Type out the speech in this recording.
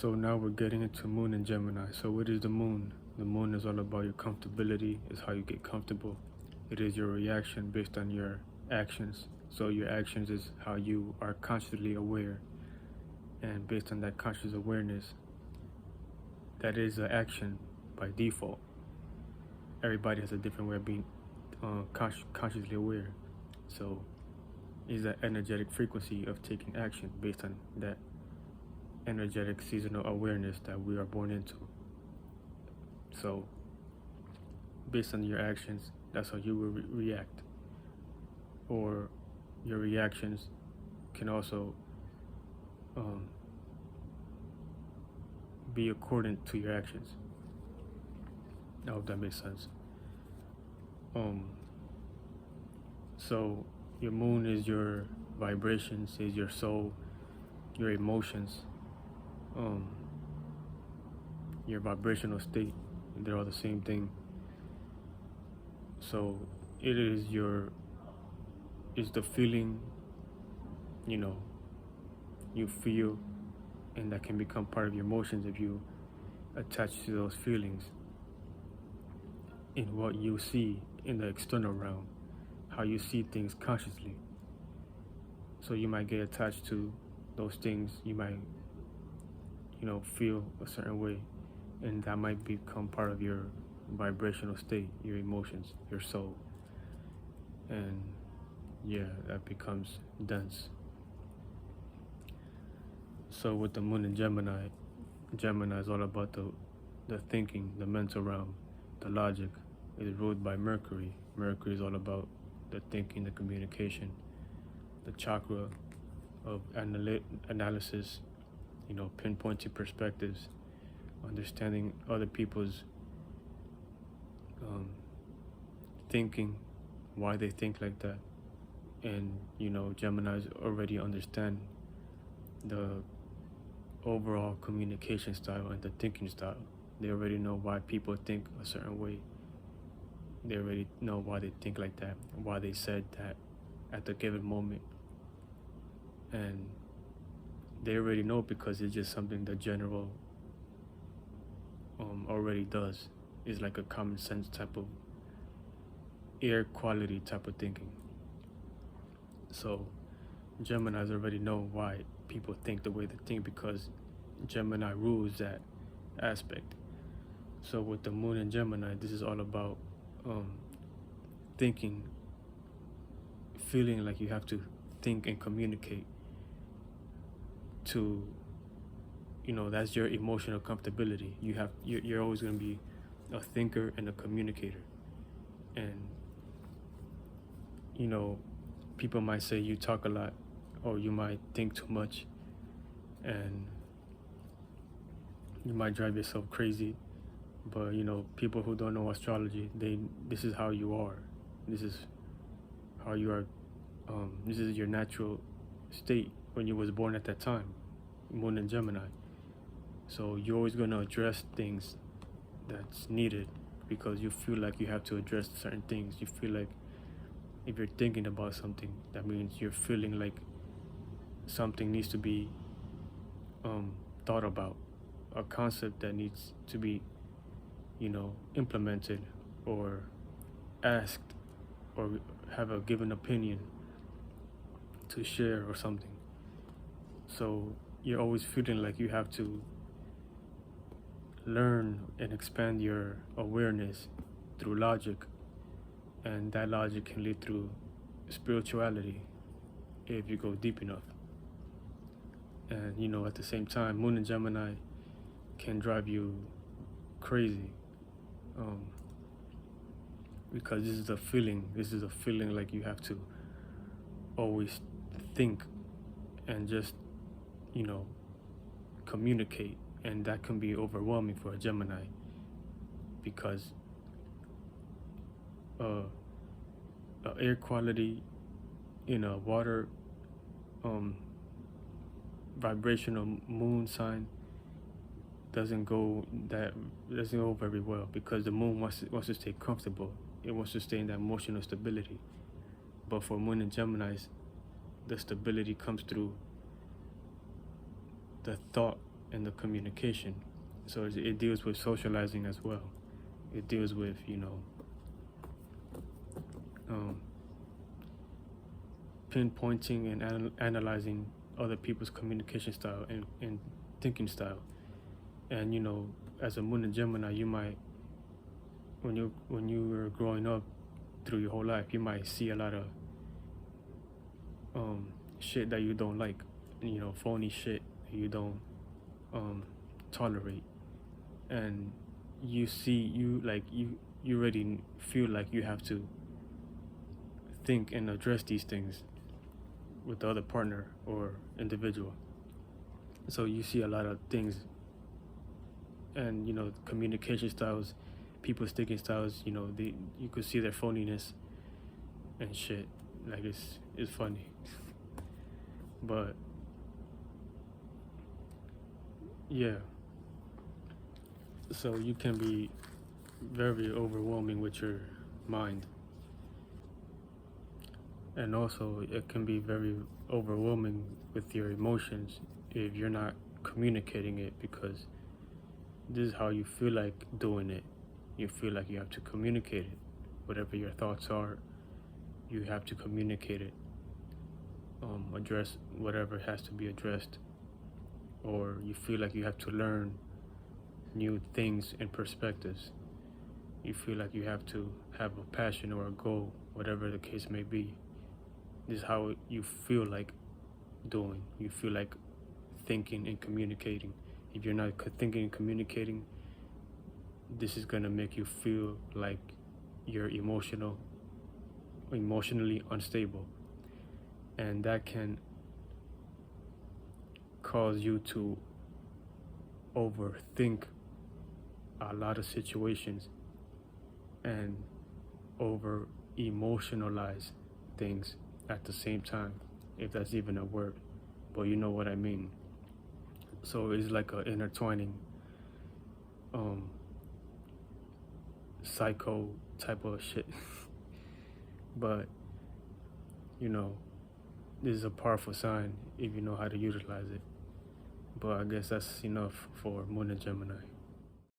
So now we're getting into Moon and Gemini. So what is the Moon? The Moon is all about your comfortability, is how you get comfortable. It is your reaction based on your actions. So your actions is how you are consciously aware. And based on that conscious awareness, that is an action by default. Everybody has a different way of being consciously aware. So it's that energetic frequency of taking action based on that energetic seasonal awareness that we are born into. So based on your actions, that's how you will react. Or your reactions can also be accordant to your actions. I hope that makes sense. So your moon is your vibrations, is your soul, your emotions, your vibrational state. They're all the same thing. So it is the feeling, you feel, and that can become part of your emotions if you attach to those feelings in what you see in the external realm, how you see things consciously. So you might get attached to those things, you might, feel a certain way, and that might become part of your vibrational state, your emotions, your soul. And yeah, that becomes dense. So with the moon in Gemini, Gemini is all about the thinking, the mental realm, the logic. It is ruled by Mercury. Mercury is all about the thinking, the communication, the chakra of analysis, pinpointing perspectives, understanding other people's thinking, why they think like that. And, Geminis already understand the overall communication style and the thinking style. They already know why people think a certain way. They already know why they think like that, why they said that at the given moment. And they already know because it's just something the general already does. It's like a common sense type of air quality type of thinking. So Geminis already know why people think the way they think because Gemini rules that aspect. So with the moon in Gemini, this is all about thinking, feeling like you have to think and communicate to, that's your emotional comfortability. You're always going to be a thinker and a communicator. And, people might say you talk a lot or you might think too much and you might drive yourself crazy. But, people who don't know astrology, this is how you are. This is how you are. This is your natural state when you was born at that time, moon in Gemini. So you're always going to address things that's needed because you feel like you have to address certain things. You feel like if you're thinking about something, that means you're feeling like something needs to be thought about, a concept that needs to be, implemented or asked or have a given opinion to share or something. So you're always feeling like you have to learn and expand your awareness through logic, and that logic can lead through spirituality if you go deep enough. And at the same time, Moon in Gemini can drive you crazy, because this is a feeling like you have to always think and just communicate, and that can be overwhelming for a Gemini, because air quality in a water vibrational moon sign doesn't go very well, because the moon wants to stay comfortable. It wants to stay in that emotional stability. But for Moon and Geminis, the stability comes through the thought and the communication. So it deals with socializing as well. It deals with pinpointing and analyzing other people's communication style and thinking style. And as a Moon and Gemini, you might, when you were growing up through your whole life, you might see a lot of shit that you don't like, phony shit that you don't tolerate, and you already feel like you have to think and address these things with the other partner or individual. So you see a lot of things, and communication styles, people's thinking styles, you could see their phoniness and shit. Like it's funny. But yeah, so you can be very overwhelming with your mind, and also it can be very overwhelming with your emotions if you're not communicating it, because this is how you feel like doing it. You feel like you have to communicate it. Whatever your thoughts are, you have to communicate it. Address whatever has to be addressed. Or you feel like you have to learn new things and perspectives. You feel like you have to have a passion or a goal, whatever the case may be. This is how you feel like doing. You feel like thinking and communicating. If you're not thinking and communicating, this is gonna make you feel like you're emotionally unstable, and that can cause you to overthink a lot of situations and over emotionalize things at the same time, if that's even a word, but you know what I mean. So it's like a intertwining psycho type of shit. But this is a powerful sign if you know how to utilize it. But I guess that's enough for Moon and Gemini.